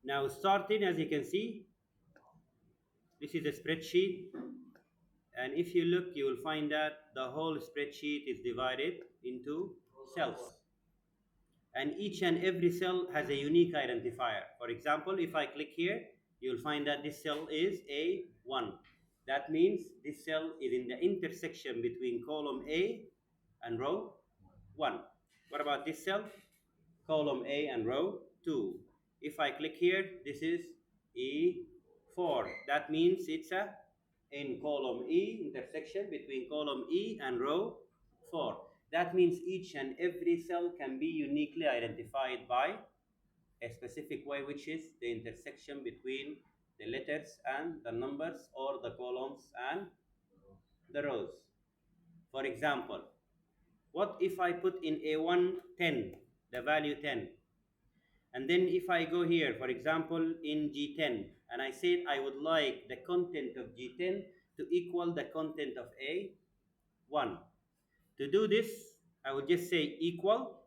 Now starting, as you can see, this is a spreadsheet, and if you look, you will find that the whole spreadsheet is divided into cells, and each and every cell has a unique identifier. For example, if I click here, you will find that this cell is A1. That means this cell is in the intersection between column A and row 1. What about this cell? Column A and row 2. If I click here, this is E4. That means it's in column E, intersection between column E and row 4. That means each and every cell can be uniquely identified by a specific way, which is the intersection between the letters and the numbers, or the columns and the rows. For example, what if I put in A1 10, the value 10, and then if I go here, for example, in G10, and I said I would like the content of G10 to equal the content of A1. To do this, I will just say equal,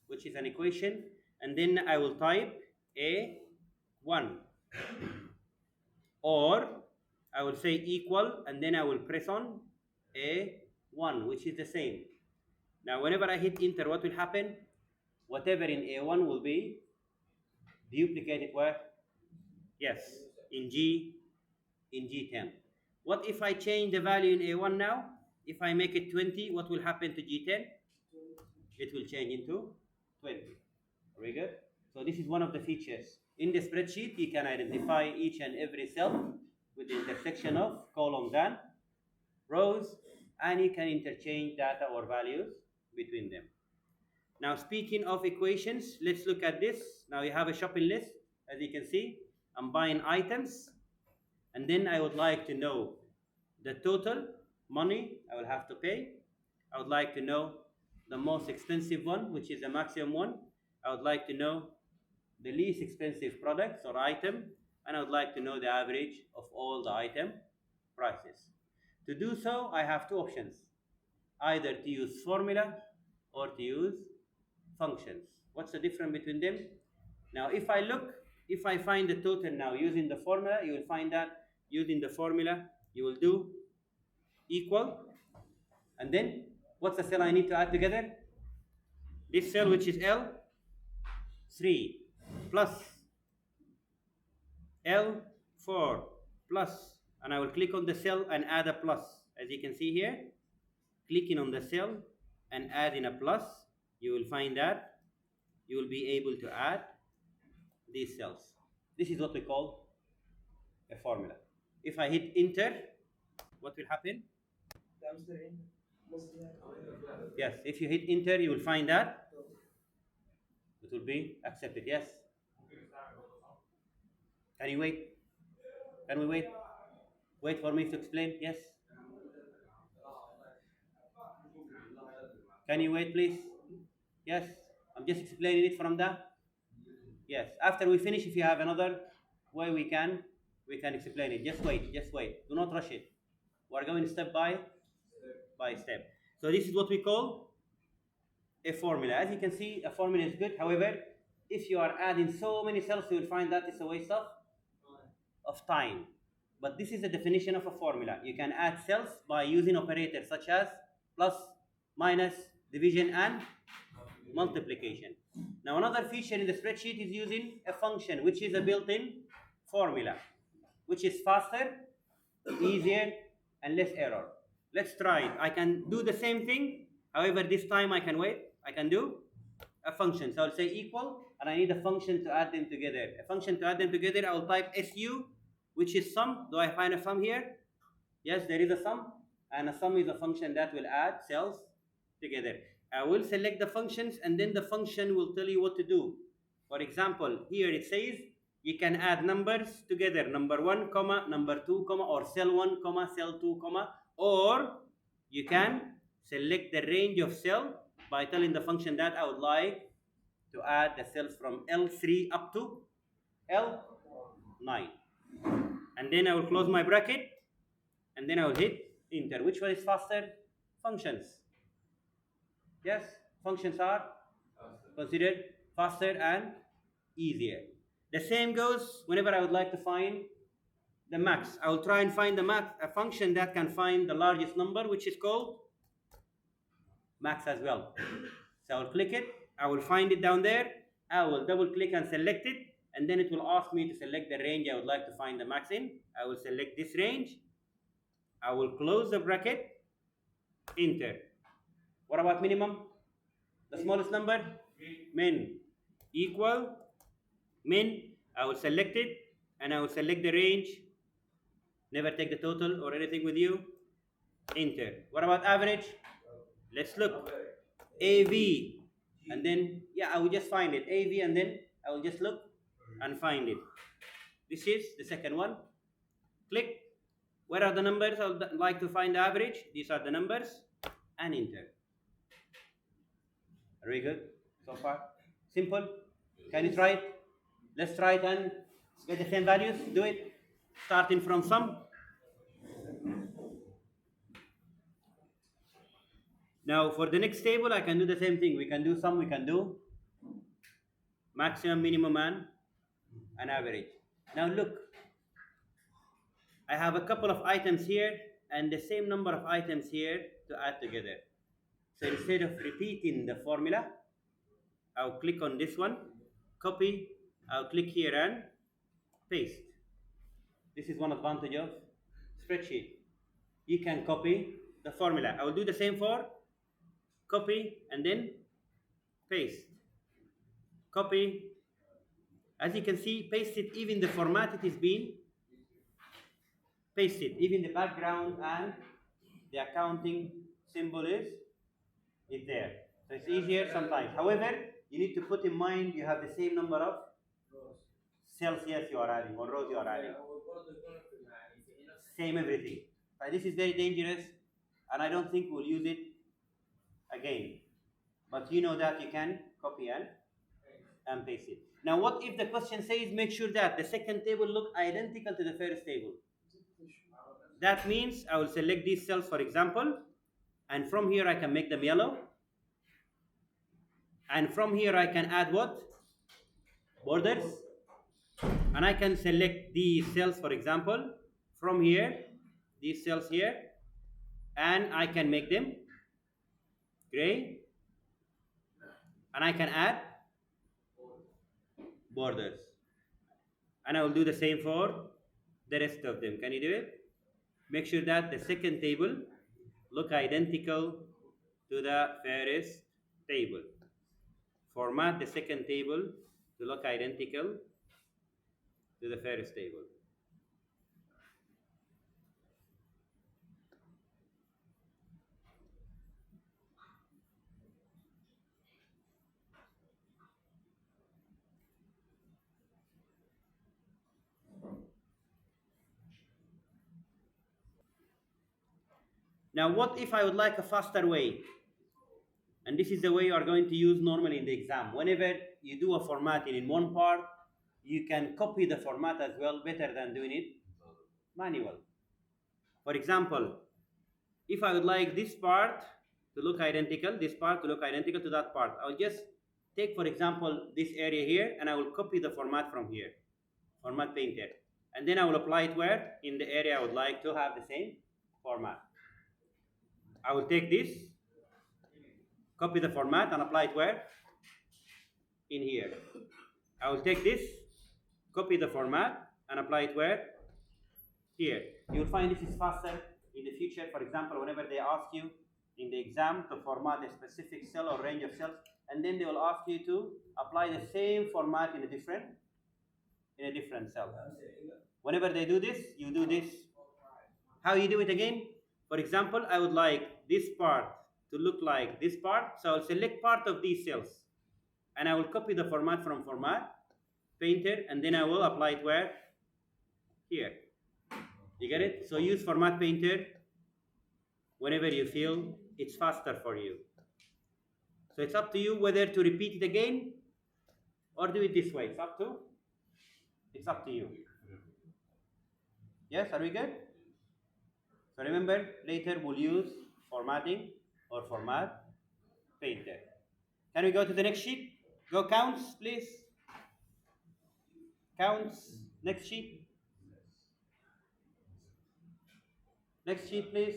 which is an equation, and then I will type A1. Or I will say equal, and then I will press on A1, which is the same. Now, whenever I hit enter, what will happen? Whatever in A1 will be duplicated where? Yes, in G10. What if I change the value in A1 now? If I make it 20, what will happen to G10? It will change into 20. Very good. So this is one of the features. In the spreadsheet, you can identify each and every cell with the intersection of columns and rows, and you can interchange data or values between them. Now, speaking of equations, let's look at this. Now you have a shopping list. As you can see, I'm buying items, and then I would like to know the total money I will have to pay. I would like to know the most expensive one, which is the maximum one. I would like to know the least expensive products or item, and I would like to know the average of all the item prices. To do so, I have two options: either to use formula or to use functions. What's the difference between them? Now, if I find the total now using the formula, you will find that using the formula, you will do equal, and then what's the cell I need to add together? This cell, which is L3, plus L4 plus, and I will click on the cell and add a plus. As you can see here, clicking on the cell and adding a plus, you will find that you will be able to add these cells. This is what we call a formula. If I hit enter, what will happen? Yes, if you hit enter, you will find that it will be accepted. Yes. Can you wait? Can we wait? Wait for me to explain. Yes. Can you wait, please? Yes. I'm just explaining it from the. Yes. After we finish, if you have another way, we can explain it. Just wait. Just wait. Do not rush it. We're going step by step. So this is what we call a formula. As you can see, a formula is good. However, if you are adding so many cells, you will find that it's a waste of time. But this is the definition of a formula. You can add cells by using operators such as plus, minus, division, and multiplication. Now, another feature in the spreadsheet is using a function, which is a built-in formula, which is faster, easier, and less error. Let's try it. I can do the same thing. However, this time I can wait. I can do a function. So I'll say equal, and I need a function to add them together. A function to add them together, I will type SU, which is sum. Do I find a sum here? Yes, there is a sum. And a sum is a function that will add cells together. I will select the functions, and then the function will tell you what to do. For example, here it says you can add numbers together, number 1, comma, number 2, comma, or cell 1, comma, cell 2, comma, or you can select the range of cell by telling the function that I would like to add the cells from L3 up to L9. And then I will close my bracket, and then I will hit enter. Which one is faster? Functions. Yes, functions are considered faster and easier. The same goes whenever I would like to find the max. I will try and find the max, a function that can find the largest number, which is called max as well. So I will click it, I will find it down there, I will double click and select it, and then it will ask me to select the range I would like to find the max in. I will select this range, I will close the bracket, enter. What about minimum? The smallest number? Min. Equal min. I will select it and I will select the range. Never take the total or anything with you. Enter. What about average? Let's look. AV. And then, yeah, I will just find it. AV, and then I will just look and find it. This is the second one. Click. Where are the numbers? I would like to find the average. These are the numbers. And enter. Very good so far. Simple. Can you try it? Let's try it and get the same values. Do it. Starting from sum. Now for the next table, I can do the same thing. We can do sum, we can do maximum, minimum, and average. Now look, I have a couple of items here and the same number of items here to add together. So instead of repeating the formula, I'll click on this one, copy, I'll click here and paste. This is one advantage of spreadsheet. You can copy the formula. I will do the same for copy and then paste. Copy. As you can see, pasted, even the format it is being pasted, even the background and the accounting symbol is there. So it's easier sometimes. However, you need to put in mind you have the same number of cells, yes, you are adding, or rows you are adding. Same everything. But this is very dangerous and I don't think we'll use it again. But you know that you can copy and paste it. Now what if the question says make sure that the second table look identical to the first table? That means I will select these cells, for example, and from here I can make them yellow. And from here I can add what? Borders. And I can select these cells, for example, from here, these cells here, and I can make them gray. And I can add borders. And I will do the same for the rest of them. Can you do it? Make sure that the second table look identical to the first table. Format the second table to look identical to the first table. Now, what if I would like a faster way? And this is the way you are going to use normally in the exam. Whenever you do a formatting in one part, you can copy the format as well, better than doing it manual. For example, if I would like this part to look identical, this part to look identical to that part, I'll just take, for example, this area here, and I will copy the format from here, format painter. And then I will apply it where? In the area I would like to have the same format. I will take this, copy the format and apply it where? In here. I will take this, copy the format and apply it where? Here. You will find this is faster in the future. For example, whenever they ask you in the exam to format a specific cell or range of cells, and then they will ask you to apply the same format in a different cell. Whenever they do this, you do this. How you do it again? For example, I would like this part to look like this part, so I'll select part of these cells and I will copy the format from format painter, and then I will apply it where? Here. You get it? So use format painter whenever you feel it's faster for you. So it's up to you whether to repeat it again or do it this way. It's up to you. Yes, are we good? So remember, later we'll use formatting or format painter. Can we go to the next sheet? Go counts, please. Counts. Next sheet. Next sheet, please.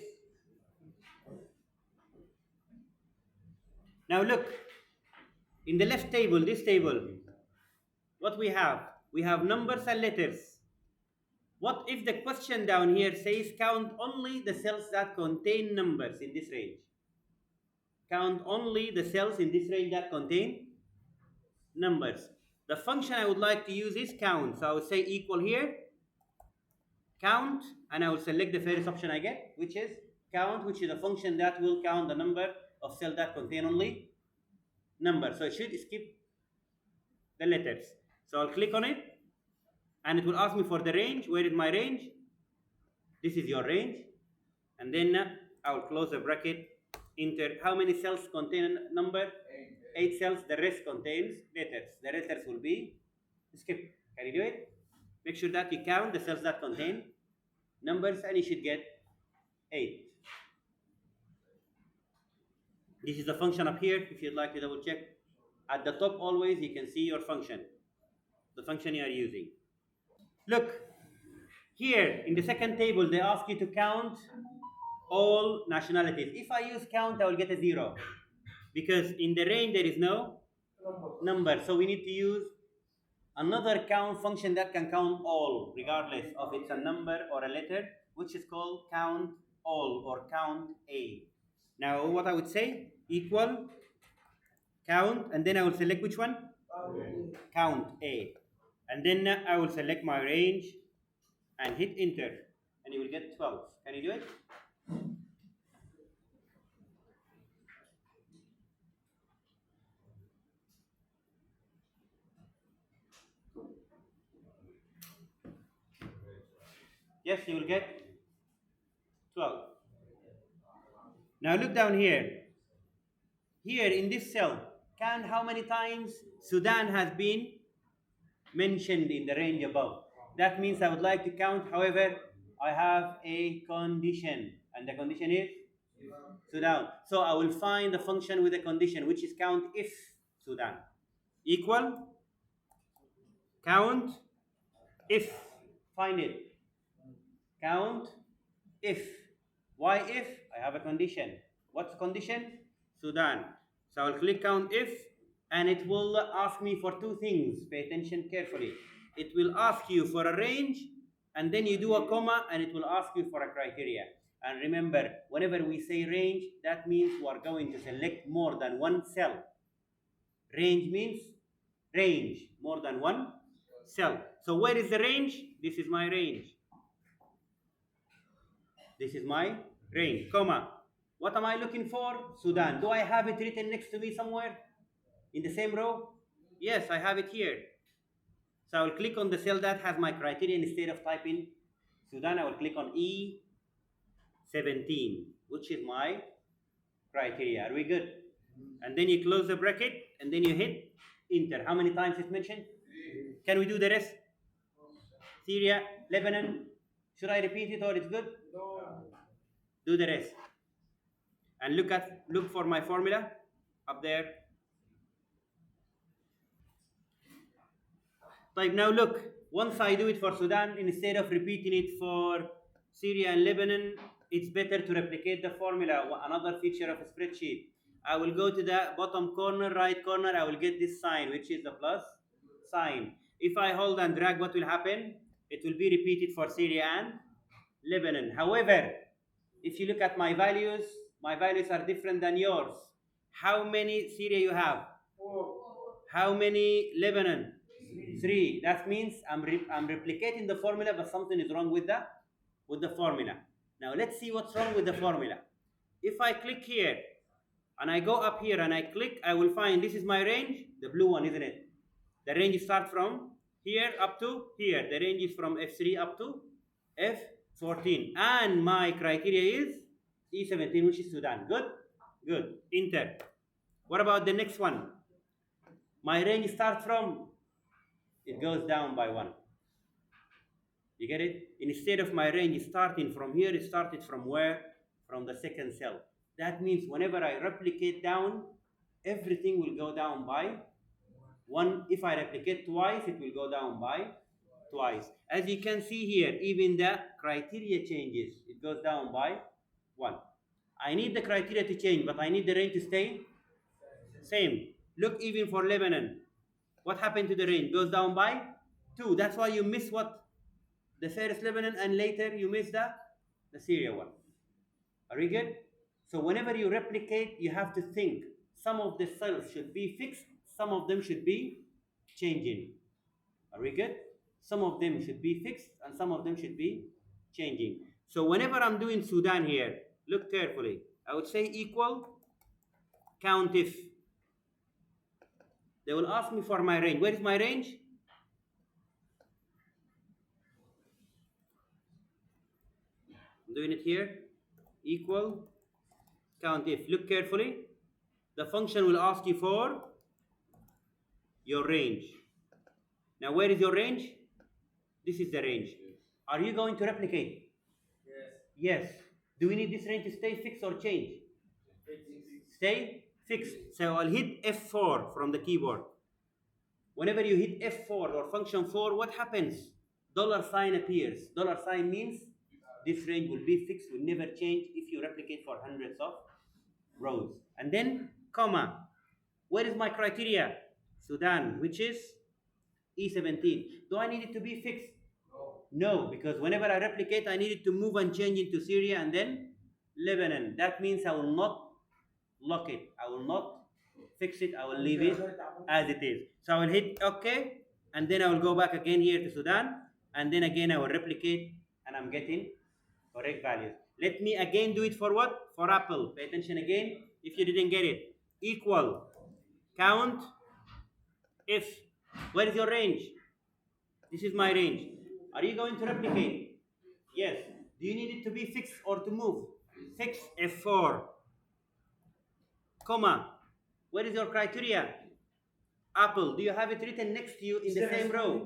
Now look, in the left table, this table, what we have? We have numbers and letters. What if the question down here says count only the cells that contain numbers in this range? Count only the cells in this range that contain numbers. The function I would like to use is count. So I would say equal here, count, and I will select the first option I get, which is count, which is a function that will count the number of cells that contain only numbers. So it should skip the letters. So I'll click on it, and it will ask me for the range. Where is my range? This is your range. And then I will close the bracket, enter. How many cells contain a number? 8 cells. The rest contains letters. The letters will be skipped. Can you do it? Make sure that you count the cells that contain numbers, and you should get 8. This is the function up here. If you'd like to double check, at the top always you can see your function, the function you are using. Look, here in the second table they ask you to count all nationalities. If I use count, I will get a 0, because in the range there is no number. So we need to use another count function that can count all, regardless of it's a number or a letter, which is called count all or count A. Now what I would say, equal count, and then I will select which one? Count A. And then I will select my range and hit enter, and you will get 12. Can you do it? Yes, you will get 12. Now look down here. Here in this cell, count how many times Sudan has been mentioned in the range above. That means I would like to count, however, I have a condition, and the condition is Sudan. So I will find the function with a condition, which is count if Sudan. Equal count if. Find it. Count if. Why if? I have a condition. What's the condition? Sudan. So I'll click count if, and it will ask me for 2 things. Pay attention carefully. It will ask you for a range, and then you do a comma, and it will ask you for a criteria. And remember, whenever we say range, that means we are going to select more than one cell. Range means range, more than one cell. So where is the range? This is my range. This is my range, comma. What am I looking for? Sudan. Do I have it written next to me somewhere? In the same row? Yes, I have it here. So I will click on the cell that has my criteria. Instead of typing Sudan, I will click on E17, which is my criteria. Are we good? And then you close the bracket, and then you hit enter. How many times it's mentioned? Can we do the rest? Syria, Lebanon. Should I repeat it or it's good? No. Do the rest. And look for my formula up there. Right, now look, once I do it for Sudan, instead of repeating it for Syria and Lebanon, it's better to replicate the formula. Another feature of a spreadsheet. I will go to the bottom corner, right corner, I will get this sign, which is the plus sign. If I hold and drag, what will happen? It will be repeated for Syria and Lebanon. However, if you look at my values are different than yours. How many Syria you have? 4. How many Lebanon? 3. That means I'm replicating the formula, but something is wrong with the formula. Now let's see what's wrong with the formula. If I click here, and I go up here and I click, I will find this is my range, the blue one, isn't it? The range starts from here up to here. The range is from F3 up to F14. And my criteria is E17, which is Sudan. Good? Good. Enter. What about the next one? My range starts from, it goes down by 1. You get it? Instead of my range starting from here, it started from where? From the second cell. That means whenever I replicate down, everything will go down by 1. If I replicate twice, it will go down by twice. As you can see here, even the criteria changes. It goes down by 1. I need the criteria to change, but I need the range to stay same. Look, even for Lebanon, what happened to the range? Goes down by 2. That's why you miss what? The first Lebanon, and later you miss the Syria one. Are we good? So whenever you replicate, you have to think some of the cells should be fixed, some of them should be changing. Are we good? Some of them should be fixed and some of them should be changing. So whenever I'm doing Sudan here, look carefully. I would say equal count if. They will ask me for my range. Where is my range? I'm doing it here. Equal count if. Look carefully. The function will ask you for your range. Now where is your range? This is the range. Are you going to replicate? Yes. Do we need this range to stay fixed or change? Stay fixed. So I'll hit F4 from the keyboard. Whenever you hit F4 or function 4, what happens? $sign appears. $sign means this range will be fixed, will never change if you replicate for hundreds of rows. And then comma. Where is my criteria? Sudan, which is E17. Do I need it to be fixed? No, because whenever I replicate, I need it to move and change into Syria and then Lebanon. That means I will not lock it. I will not fix it. I will leave it as it is. So I will hit OK, and then I will go back again here to Sudan, and then again I will replicate, and I'm getting correct values. Let me again do it for what? For Apple. Pay attention again if you didn't get it. Equal count if. Where is your range? This is my range. Are you going to replicate? Yes. Do you need it to be fixed or to move? Fix F4. Comma. Where is your criteria? Apple. Do you have it written next to you in the same row?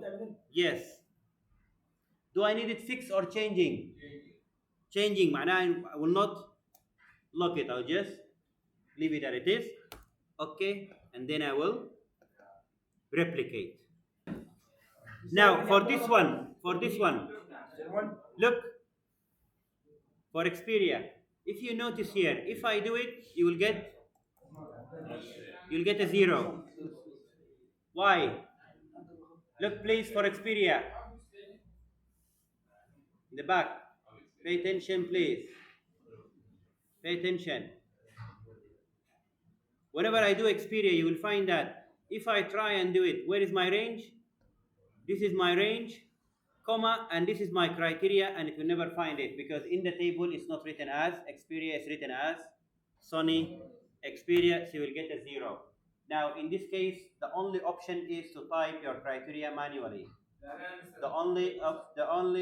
Yes. Do I need it fixed or changing? Changing. I will not lock it. I'll just leave it as it is. Okay. And then I will replicate. Now for this one, look, for Xperia, if you notice here, if I do it, you'll get a 0. Why? Look please for Xperia. In the back. Pay attention please. Pay attention. Whenever I do Xperia, you will find that if I try and do it, where is my range? This is my range, comma, and this is my criteria, and it will never find it because in the table it's not written as Xperia, it's written as Sony Xperia, so you will get a 0. Now in this case, the only option is to type your criteria manually. The only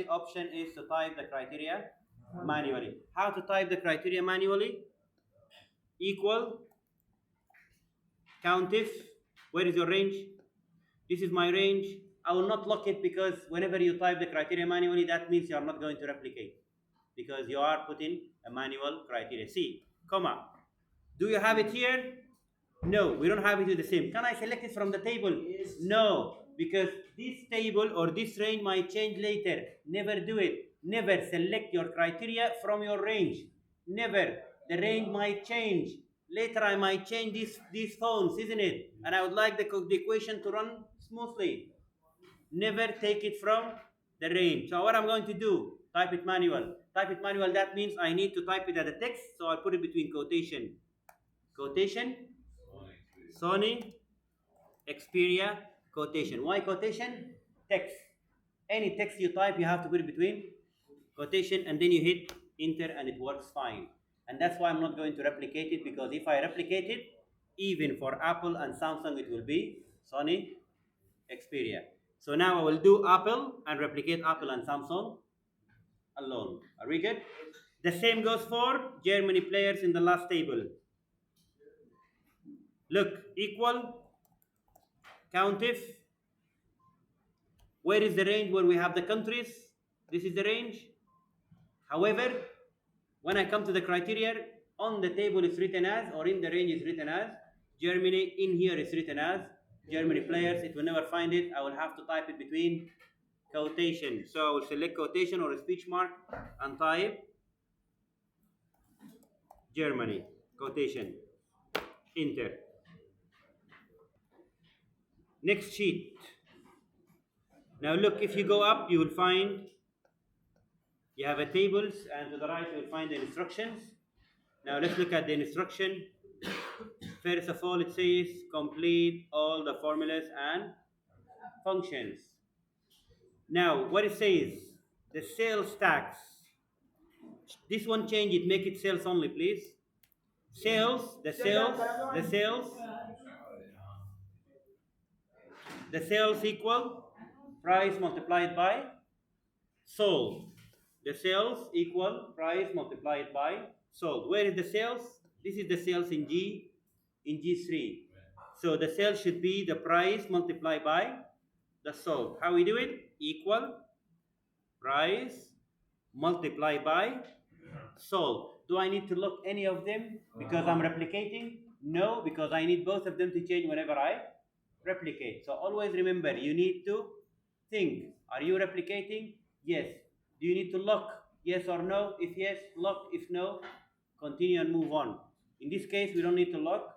option is to type the criteria manually. How to type the criteria manually? Equal count if. Where is your range? This is my range. I will not lock it because whenever you type the criteria manually, that means you are not going to replicate because you are putting a manual criteria. See, comma. Do you have it here? No, we don't have it in the same. Can I select it from the table? Yes. No, because this table or this range might change later. Never do it. Never select your criteria from your range. Never. The range might change. Later I might change these phones, isn't it? And I would like the equation to run smoothly. Never take it from the range. So what I'm going to do, type it manual. Type it manual, that means I need to type it as a text, so I'll put it between quotation. Quotation, Sony, Xperia, quotation. Why quotation? Text. Any text you type, you have to put it between quotation, and then you hit enter and it works fine. And that's why I'm not going to replicate it, because if I replicate it, even for Apple and Samsung, it will be Sony, Xperia. So now I will do Apple and replicate Apple and Samsung alone. Are we good? The same goes for Germany players in the last table. Look, equal, count if. Where is the range where we have the countries? This is the range. However, when I come to the criteria, on the table it's written as, or in the range is written as, Germany, in here is written as Germany players. It will never find it. I will have to type it between quotation. So I will select quotation or a speech mark and type Germany, quotation, enter. Next sheet. Now look, if you go up, you will find you have a tables, and to the right you will find the instructions. Now let's look at the instruction. First of all, it says complete all the formulas and functions. Now what it says, the sales tax. This one change it, make it sales only, please. Sales, the sales equal price multiplied by sold. The sales equal price multiplied by sold. Where is the sales? This is the sales in G3. So the sales should be the price multiplied by the sold. How we do it? Equal price multiplied by sold. Do I need to look any of them because I'm replicating? No, because I need both of them to change whenever I replicate. So always remember, you need to think. Are you replicating? Yes. Do you need to lock? Yes or no? If yes, lock. If no, continue and move on. In this case, we don't need to lock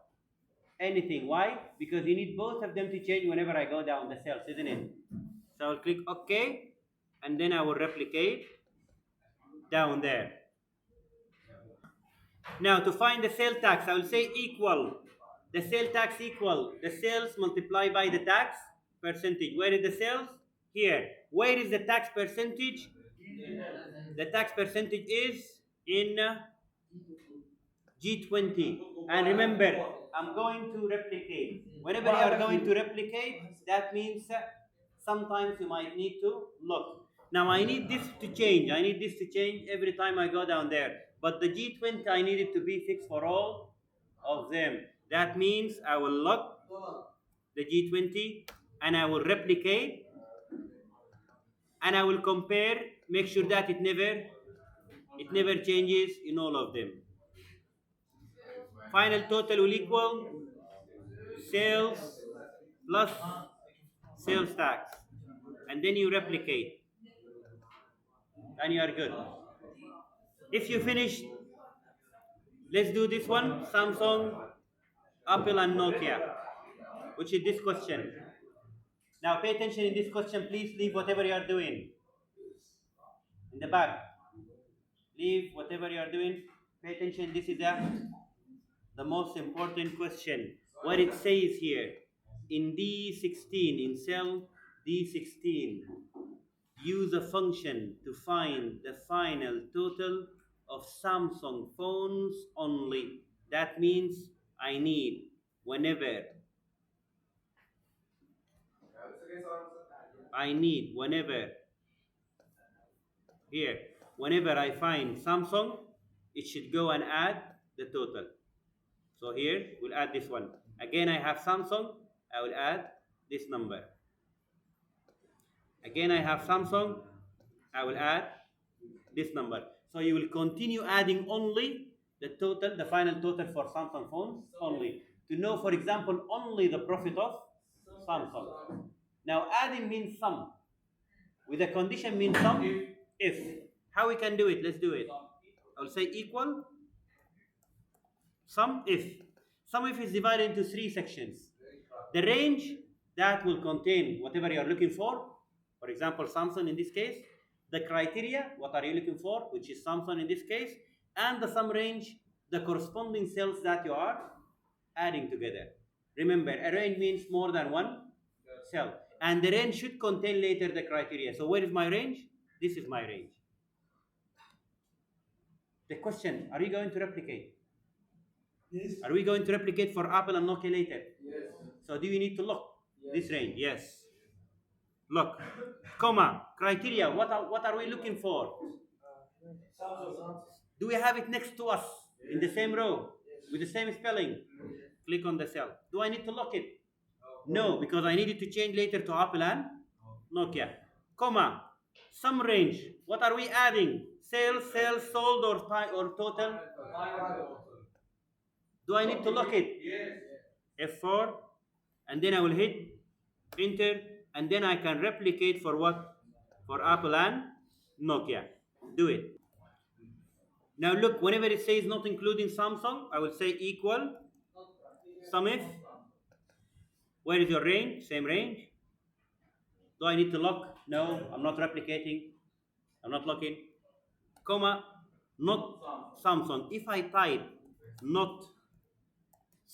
anything. Why? Because you need both of them to change whenever I go down the cells, isn't it? So I'll click OK, and then I will replicate down there. Now to find the sale tax, I will say equal. The sale tax equal the sales multiplied by the tax percentage. Where is the sales? Here. Where is the tax percentage? The tax percentage is in G20. And remember, I'm going to replicate. Whenever you are going to replicate, that means sometimes you might need to look. Now I need this to change. I need this to change every time I go down there. But the G20, I need it to be fixed for all of them. That means I will lock the G20 and I will replicate and I will compare, make sure that it never changes in all of them. Final total will equal sales plus sales tax. And then you replicate. And you are good. If you finish, let's do this one. Samsung, Apple and Nokia, which is this question. Now pay attention in this question. Please leave whatever you are doing in the back. Leave whatever you are doing. Pay attention. This is the most important question. What it says here in D16, in cell D16, use a function to find the final total of Samsung phones only. That means I need whenever here, whenever I find Samsung, it should go and add the total. So here, we'll add this one. Again, I have Samsung, I will add this number. Again, I have Samsung, I will add this number. So you will continue adding only the total, the final total for Samsung phones only. To know, for example, only the profit of Samsung. Now, adding means sum. With a condition means sum if. How we can do it? Let's do it. I'll say equal sum if. Sum if is divided into three sections. The range that will contain whatever you are looking for example, Samsung in this case. The criteria, what are you looking for, which is Samsung in this case, and the sum range, the corresponding cells that you are adding together. Remember, a range means more than one cell. And the range should contain later the criteria. So where is my range? This is my range. The question, are you going to replicate? Yes. Are we going to replicate for Apple and Nokia later? Yes. So do you need to look Yes. this range? Yes. Look, comma, criteria, what are we looking for? Samsung. Do we have it next to us in the same row with the same spelling? Click on the cell. Do I need to lock it? No, because I need it to change later to Apple and Nokia. Comma, sum range. What are we adding? Sales, sold, or total? Do I need to lock it? Yes. F4, and then I will hit enter, and then I can replicate for what? for Apple and Nokia. Do it. Now look, whenever it says not including Samsung, I will say equal sum if. Where is your range? Same range. Do I need to lock? No, I'm not replicating. I'm not locking. Comma, not Samsung. If I type not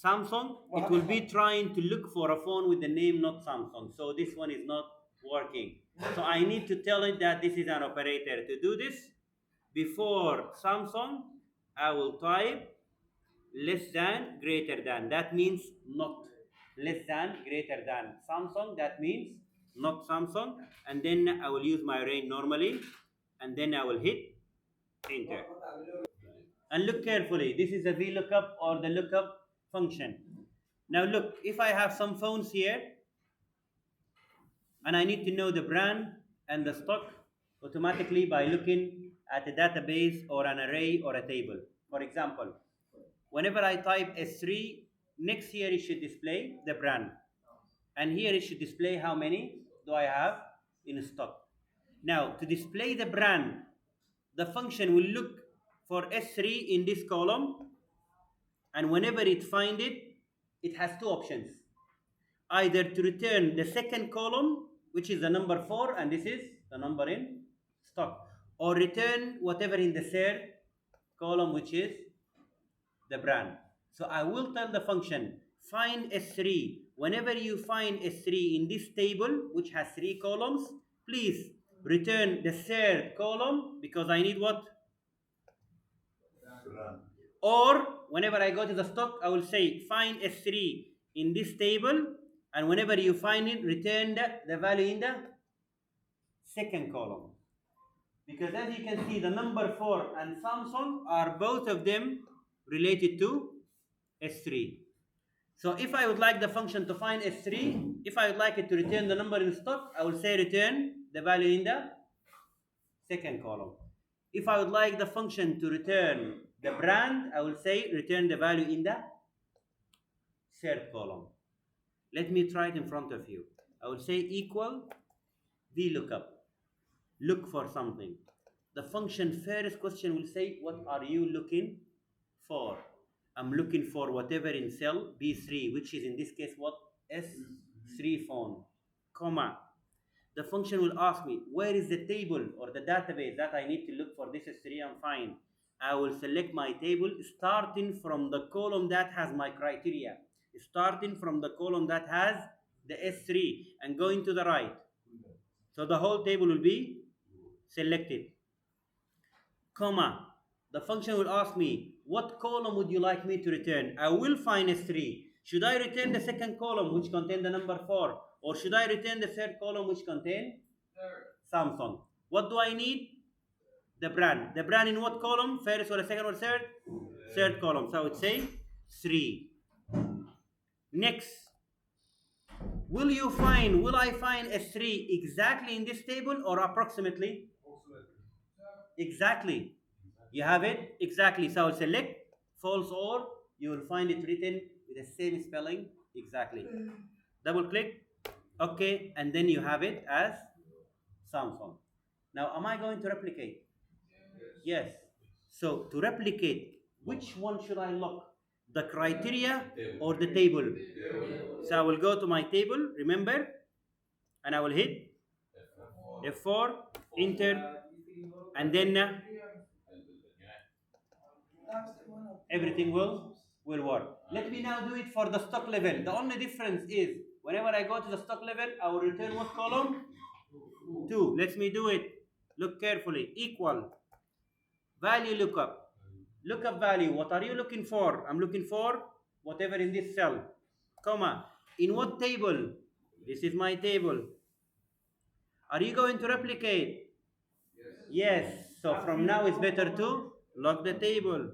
Samsung, it will be trying to look for a phone with the name not Samsung. So this one is not working. So I need to tell it that this is an operator. To do this, before Samsung, I will type less than, greater than. That means not. Less than, greater than. Samsung, that means not Samsung. And then I will use my range normally. And then I will hit enter. And look carefully. This is the VLOOKUP or the lookup function. Now look, if I have some phones here and I need to know the brand and the stock automatically by looking at a database or an array or a table. For example, whenever I type S3, next here it should display the brand. And here it should display how many do I have in stock. Now, to display the brand, the function will look for S3 in this column, and whenever it finds it, it has two options. Either to return the second column, which is the number 4, and this is the number in stock, or return whatever in the third column, which is the brand. So I will tell the function, find S3. Whenever you find S3 in this table, which has 3 columns, please return the third column, because I need what? Or whenever I go to the stock, I will say find S3 in this table, and whenever you find it, return the value in the second column. Because as you can see, the number 4 and Samsung are both of them related to S3. So if I would like the function to find S3, if I would like it to return the number in stock, I will say return the value in the second column. If I would like the function to return the brand, I will say return the value in the third column. Let me try it in front of you. I will say equal VLOOKUP. Look for something. The function first question will say, what are you looking for? I'm looking for whatever in cell B3, which is in this case what? S3 phone, comma. The function will ask me, where is the table or the database that I need to look for this S3 and find? I will select my table starting from the column that has my criteria, starting from the column that has the S3 and going to the right. So the whole table will be selected, comma. The function will ask me, what column would you like me to return? I will find S3. Should I return the second column, which contains the number 4? Or should I return the third column, which contains Samsung? What do I need? The brand. The brand in what column? First or second or third? Third column. So I would say 3. Next. Will I find S3 exactly in this table or approximately? Exactly. You have it? Exactly. So I'll select false, or you will find it written with the same spelling exactly. Double click. Okay. And then you have it as Samsung. Now, am I going to replicate? Yes. So to replicate, which one should I lock? The criteria or the table? So I will go to my table, remember, and I will hit F4, enter, and then everything will work. Let me now do it for the stock level. The only difference is whenever I go to the stock level, I will return what column? 2. Let me do it. Look carefully. Equal value lookup. Lookup value. What are you looking for? I'm looking for whatever in this cell, comma. In what table? This is my table. Are you going to replicate? Yes. So from now it's better to lock the table,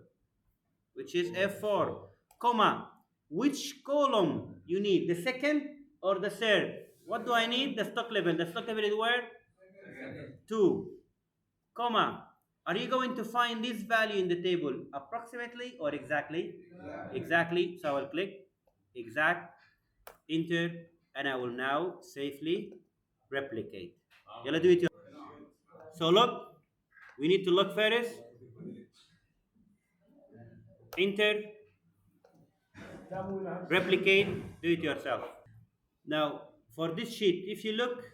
which is F4, comma. Which column you need? The second or the third? What do I need? The stock level. The stock level is where? 2, comma. Are you going to find this value in the table approximately or exactly? Exactly. So I will click exact, enter, and I will now safely replicate. Yalla, do it. So look, we need to look first, enter, replicate, do it yourself. Now, for this sheet, if you look,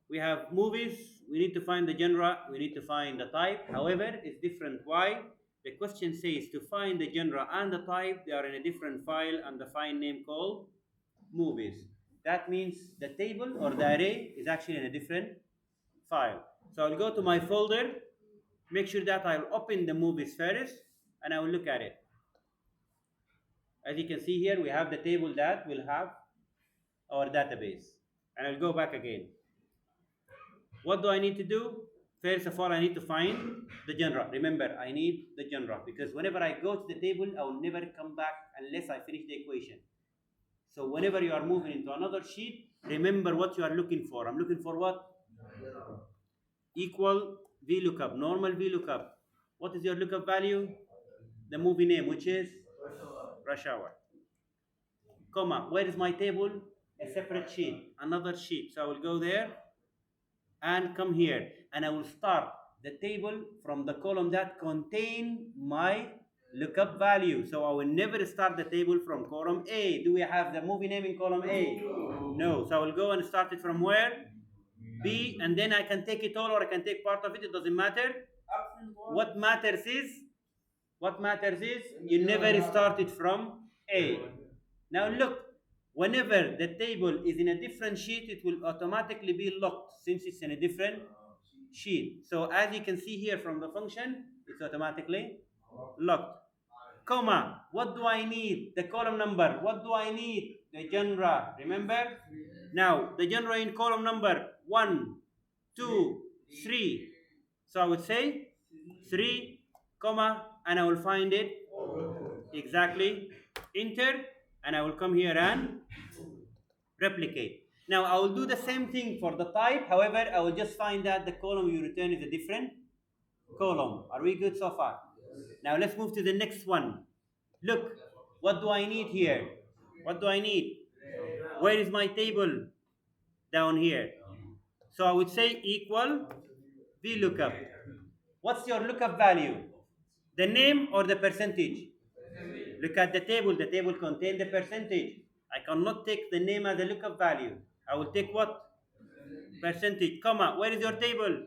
we have movies, we need to find the genre, we need to find the type. However, it's different. Why? The question says to find the genre and the type, they are in a different file and the file name called movies. That means the table or the array is actually in a different file. So I'll go to my folder, make sure that I'll open the movies first, and I will look at it. As you can see here, we have the table that will have our database. And I'll go back again. What do I need to do? First of all, I need to find the genre. Remember, I need the genre because whenever I go to the table, I will never come back unless I finish the equation. So whenever you are moving into another sheet, remember what you are looking for. I'm looking for what? Equal VLOOKUP, normal VLOOKUP. What is your lookup value? The movie name, which is Rush Hour. Comma, where is my table? A separate sheet, another sheet. So I will go there and come here and I will start the table from the column that contain my lookup value. So I will never start the table from column A. Do we have the movie name in column A? No. So I will go and start it from where? B, and then I can take it all or I can take part of it. It doesn't matter. What matters is you never start it from A. Now look, whenever the table is in a different sheet, it will automatically be locked since it's in a different sheet. So as you can see here from the function, it's automatically locked. Comma, what do I need? The column number. What do I need? The genre. Remember? Now, the genre in column number 1, 2, 3. So I would say 3, comma, and I will find it exactly. Enter, and I will come here and replicate. Now I will do the same thing for the type. However, I will just find that the column you return is a different column. Are we good so far? Now let's move to the next one. Look, what do I need here? What do I need? Where is my table? Down here. So I would say equal VLOOKUP. What's your lookup value? The name or the percentage? Look at the table. The table contains the percentage. I cannot take the name as a lookup value. I will take what? Percentage, comma. Where is your table?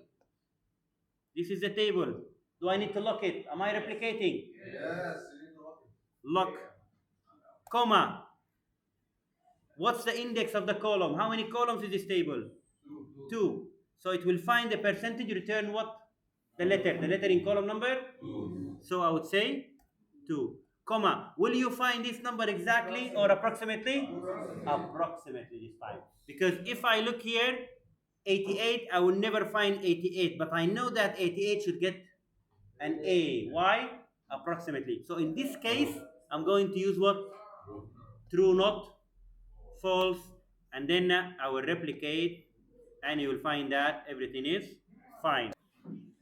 This is the table. Do I need to lock it? Am I replicating? Yes. Lock, comma. What's the index of the column? How many columns is this table? 2. So it will find the percentage, return what? The letter in column number? 2. So I would say 2. Comma, will you find this number exactly or approximately? Approximately this time. Because if I look here, 88, I will never find 88. But I know that 88 should get an A. Why? Approximately. So in this case, I'm going to use what? True, not false. And then I will replicate and you will find that everything is fine.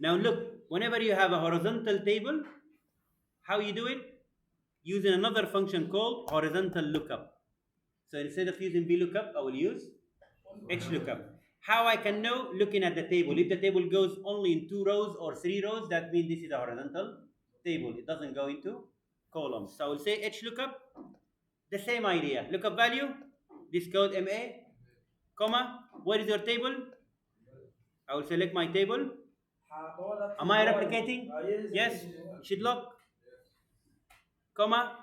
Now look, whenever you have a horizontal table, how you do it? Using another function called horizontal lookup. So instead of using VLOOKUP, I will use HLOOKUP. How I can know? Looking at the table. If the table goes only in 2 rows or 3 rows, that means this is a horizontal table. It doesn't go into columns. So I will say HLOOKUP. The same idea. Lookup value. This code MA, comma. Where is your table? I will select my table. Am I replicating? Yes. Should lock. Comma.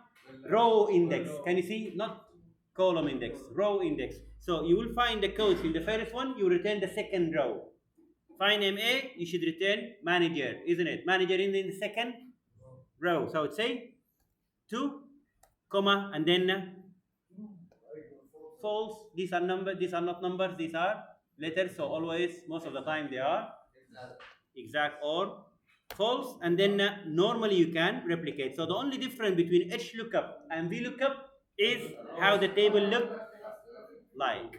Row index. Can you see? Not column index. Row index. So you will find the codes in the first one. You return the second row. Find MA. You should return manager, isn't it? Manager in the second row. So I would say 2, comma, and then false. These are numbers. These are not numbers. These are letters. So always, most of the time, they are exact or false. And then normally you can replicate. So the only difference between HLOOKUP and VLOOKUP is how the table look like.